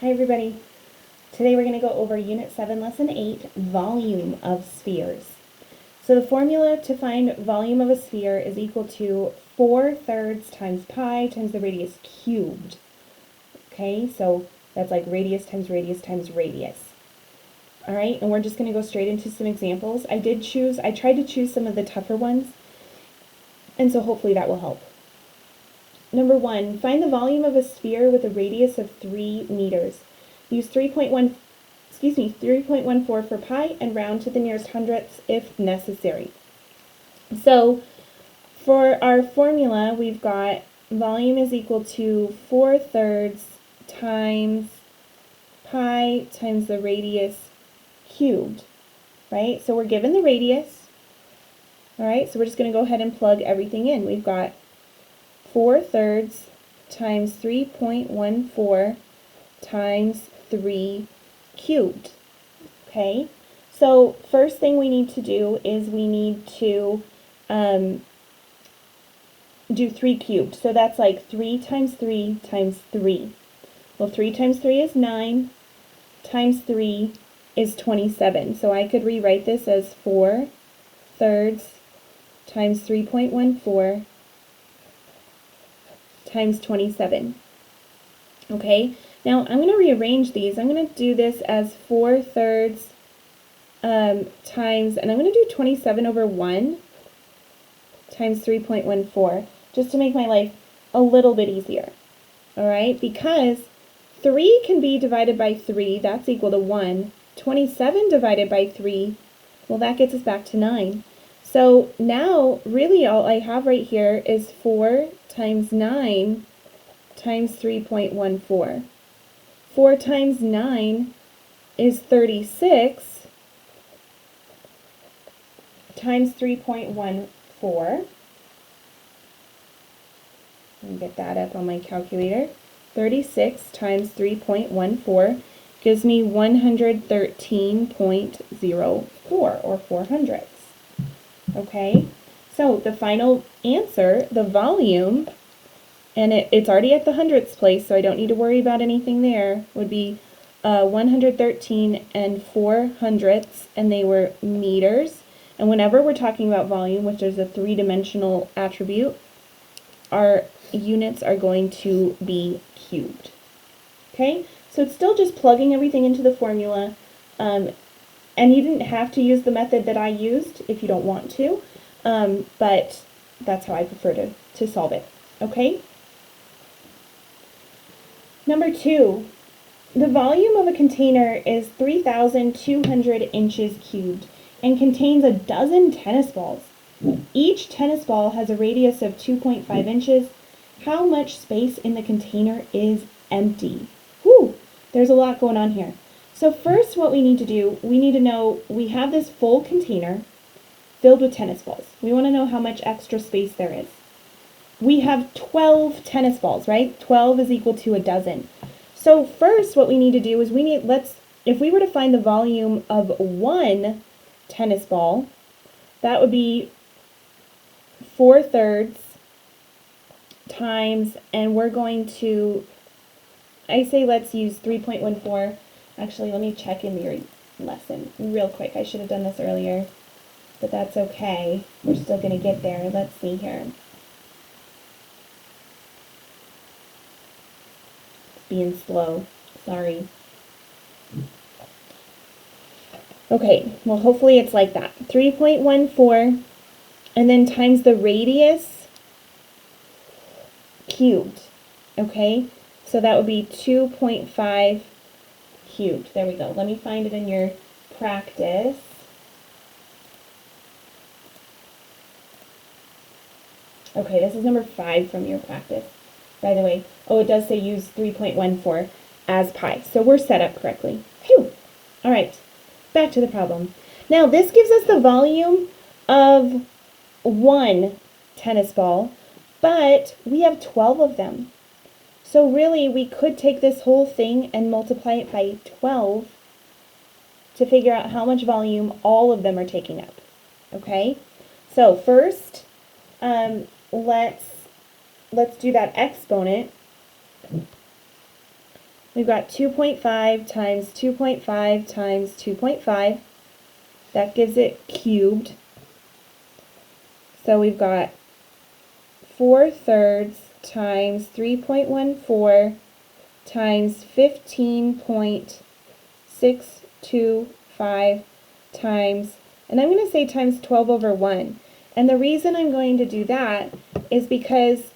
Hi everybody. Today we're going to go over Unit 7, Lesson 8, Volume of Spheres. So the formula to find volume of a sphere is equal to 4/3 times pi times the radius cubed. Okay, so that's like radius times radius times radius. Alright, and we're just going to go straight into some examples. I tried to choose some of the tougher ones, and so hopefully that will help. Number 1, find the volume of a sphere with a radius of 3 meters. Use 3.14 for pi and round to the nearest hundredths if necessary. So for our formula, we've got volume is equal to 4/3 times pi times the radius cubed, right? So we're given the radius, all right? So we're just going to go ahead and plug everything in. We've got 4/3 times 3.14 times 3 cubed. Okay, so first thing we need to do is we need to do 3 cubed. So that's like 3 times 3 times 3. Well, 3 times 3 is 9, times 3 is 27. So I could rewrite this as 4/3 times 3.14 times 27. Okay, now I'm going to rearrange these. I'm going to do this as 4/3 times, and I'm going to do 27 over 1 times 3.14, just to make my life a little bit easier. Alright, because 3 can be divided by 3, that's equal to 1. 27 divided by 3, well, that gets us back to 9. So now, really all I have right here is 4 times 9 times 3.14. 4 times 9 is 36 times 3.14. Let me get that up on my calculator. 36 times 3.14 gives me 113.04, or 4/100. Okay, so the final answer, the volume, and it's already at the hundredths place, so I don't need to worry about anything there, would be 113 4/100, and they were meters. And whenever we're talking about volume, which is a three-dimensional attribute, our units are going to be cubed. Okay, so it's still just plugging everything into the formula, and you didn't have to use the method that I used if you don't want to, but that's how I prefer to solve it. Okay? Number 2, the volume of a container is 3,200 inches cubed and contains a dozen tennis balls. Each tennis ball has a radius of 2.5 inches. How much space in the container is empty? Whew, there's a lot going on here. So first what we need to do, we need to know we have this full container filled with tennis balls. We want to know how much extra space there is. We have 12 tennis balls, right? 12 is equal to a dozen. So first what we need to do is if we were to find the volume of one tennis ball, that would be 4/3 times, and we're going to, I say let's use 3.14. Actually, let me check in your lesson real quick. I should have done this earlier, but that's okay. We're still going to get there. Let's see here. Being slow. Sorry. Okay, well hopefully it's like that. 3.14 and then times the radius cubed. Okay, so that would be 2.5 cubed. There we go. Let me find it in your practice. Okay, this is number 5 from your practice, by the way. Oh, it does say use 3.14 as pi, so we're set up correctly. Phew! All right, back to the problem. Now, this gives us the volume of one tennis ball, but we have 12 of them. So really, we could take this whole thing and multiply it by 12 to figure out how much volume all of them are taking up. Okay? So first, let's do that exponent. we've got 2.5 times 2.5 times 2.5. That gives it cubed. So we've got 4/3 times 3.14 times 15.625 times, and I'm going to say times 12/1. And the reason I'm going to do that is because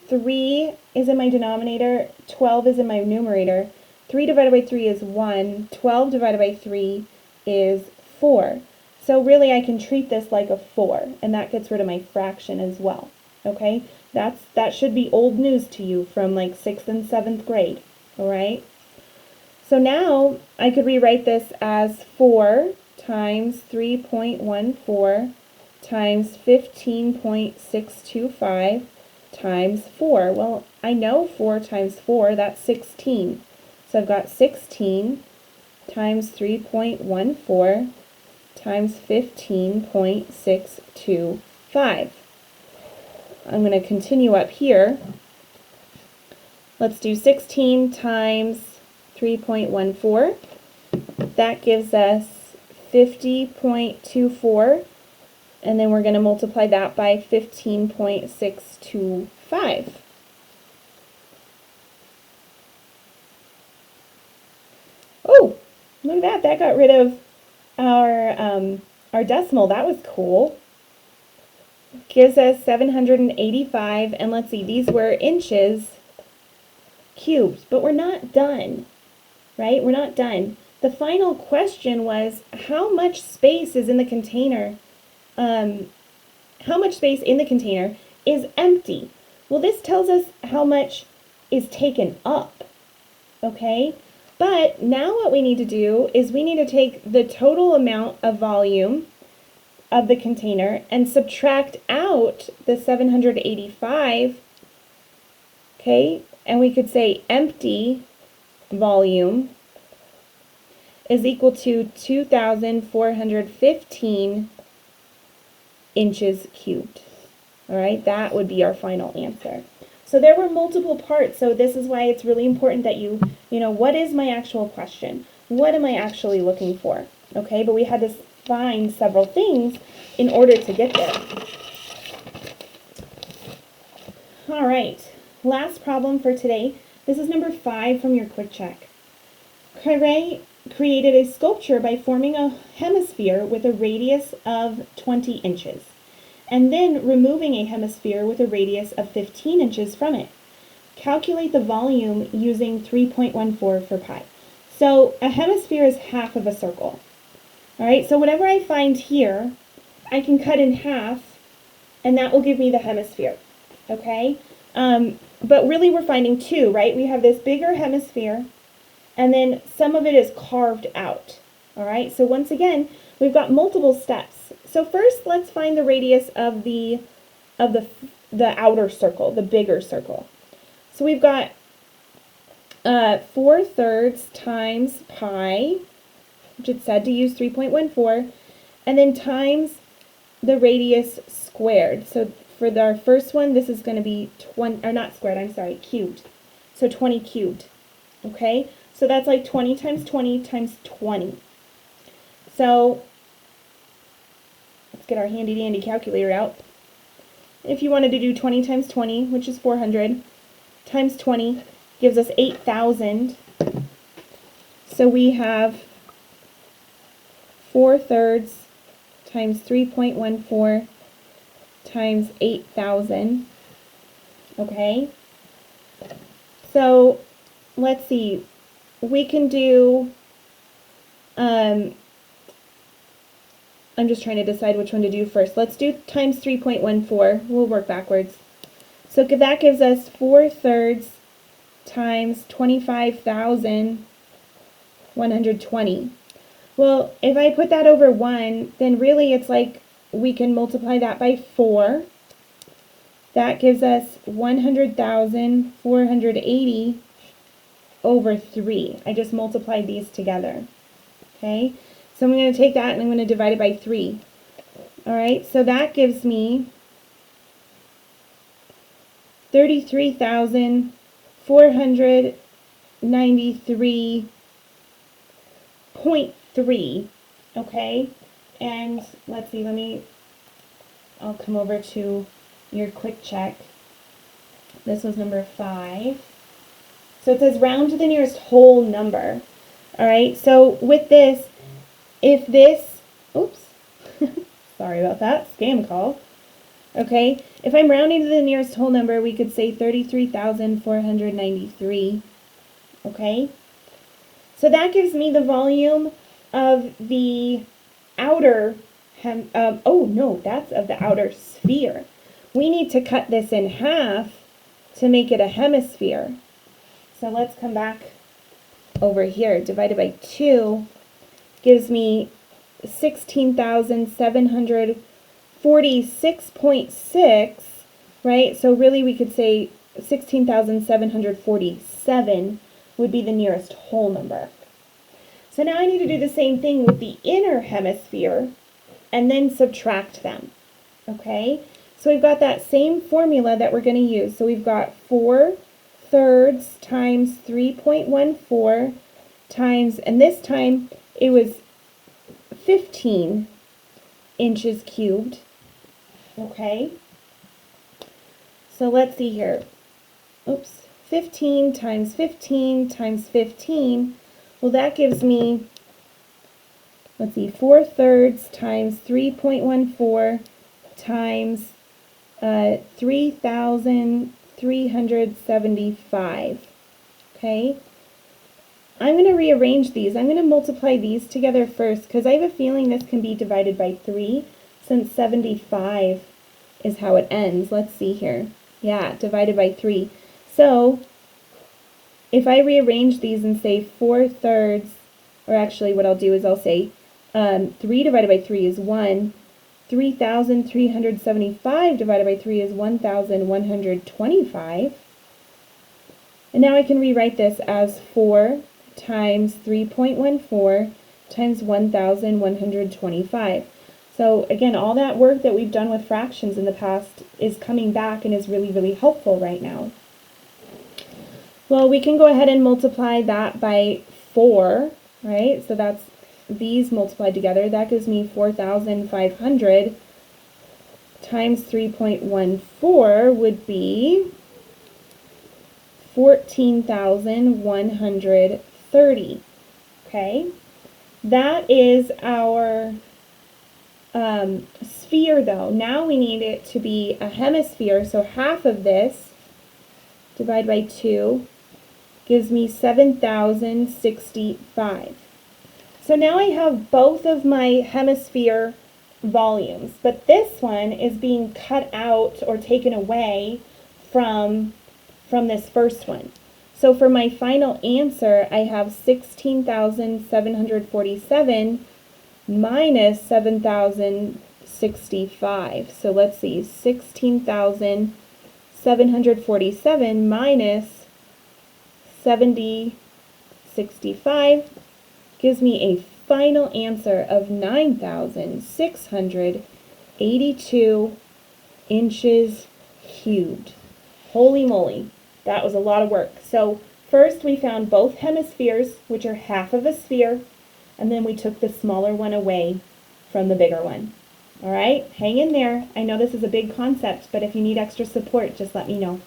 3 is in my denominator, 12 is in my numerator. 3 divided by 3 is 1, 12 divided by 3 is 4. So really I can treat this like a 4, and that gets rid of my fraction as well. Okay? That should be old news to you from like 6th and 7th grade. Alright? So now I could rewrite this as 4 times 3.14 times 15.625 times 4. Well, I know 4 times 4, that's 16. So I've got 16 times 3.14 times 15.625. I'm going to continue up here. Let's do 16 times 3.14. That gives us 50.24. And then we're going to multiply that by 15.625. Oh, look at that. That got rid of our decimal. That was cool. Gives us 785. And let's see, these were inches cubed. But we're not done, right? We're not done. The final question was, how much space is in the container? How much space in the container is empty? Well, this tells us how much is taken up, okay? But now what we need to do is we need to take the total amount of volume of the container and subtract out the 785, okay? And we could say empty volume is equal to 2,415 inches cubed. All right, that would be our final answer. So there were multiple parts, so this is why it's really important that you know, what is my actual question? What am I actually looking for? Okay, but we had to find several things in order to get there. All right, last problem for today. This is number 5 from your quick check. Carré created a sculpture by forming a hemisphere with a radius of 20 inches, and then removing a hemisphere with a radius of 15 inches from it. Calculate the volume using 3.14 for pi. So a hemisphere is half of a circle. All right, so whatever I find here, I can cut in half, and that will give me the hemisphere. Okay, but really we're finding 2, right? We have this bigger hemisphere, and then some of it is carved out. All right, so once again, we've got multiple steps. So first, let's find the radius of the outer circle, the bigger circle. So we've got 4/3 times pi, which it said to use 3.14, and then times the radius squared. So for our first one, this is going to be 20, or not squared, I'm sorry, cubed. So 20 cubed. Okay, so that's like 20 times 20 times 20. So let's get our handy dandy calculator out. If you wanted to do 20 times 20, which is 400, times 20 gives us 8,000. So we have 4/3 times 3.14 times 8,000. Okay? So let's see. We can do, I'm just trying to decide which one to do first. Let's do times 3.14. We'll work backwards. So that gives us 4/3 times 25,120. Well, if I put that over 1, then really it's like we can multiply that by 4. That gives us 100,480 over 3. I just multiplied these together. Okay? So I'm going to take that and I'm going to divide it by 3. Alright, so that gives me 33,480 493.3, okay? And let's see, I'll come over to your quick check. This was number 5. So it says round to the nearest whole number. All right, so with this, if this, oops, sorry about that, scam call. Okay, if I'm rounding to the nearest whole number, we could say 33,493. Okay, so that gives me the volume of the outer, oh no, that's of the outer sphere. We need to cut this in half to make it a hemisphere. So let's come back over here. Divided by 2 gives me 16,746.6, right? So really we could say 16,747 would be the nearest whole number. So now I need to do the same thing with the inner hemisphere and then subtract them, okay? So we've got that same formula that we're going to use. So we've got 4/3 times 3.14 times, and this time it was 15 inches cubed, okay? So let's see here. Oops, 15 times 15 times 15. Well, that gives me, let's see, 4/3 times 3.14 times 3,375. Okay? I'm going to rearrange these. I'm going to multiply these together first because I have a feeling this can be divided by 3 since 75 is how it ends. Let's see here. Yeah, divided by 3. So if I rearrange these and say 4/3, or actually what I'll do is I'll say 3 divided by 3 is 1. 3,375 divided by 3 is 1,125. And now I can rewrite this as 4 times 3.14 times 1,125. So again, all that work that we've done with fractions in the past is coming back and is really, really helpful right now. Well, we can go ahead and multiply that by 4, right? So that's these multiplied together. That gives me 4,500 times 3.14 would be 14,130. Okay, that is our sphere though. Now we need it to be a hemisphere, so half of this divided by 2 gives me 7,065. So now I have both of my hemisphere volumes, but this one is being cut out or taken away from this first one. So for my final answer, I have 16,747 minus 7,065. So let's see, 16,747 minus 7065 gives me a final answer of 9,682 inches cubed. Holy moly, that was a lot of work. So first we found both hemispheres, which are half of a sphere, and then we took the smaller one away from the bigger one. All right, hang in there. I know this is a big concept, but if you need extra support, just let me know.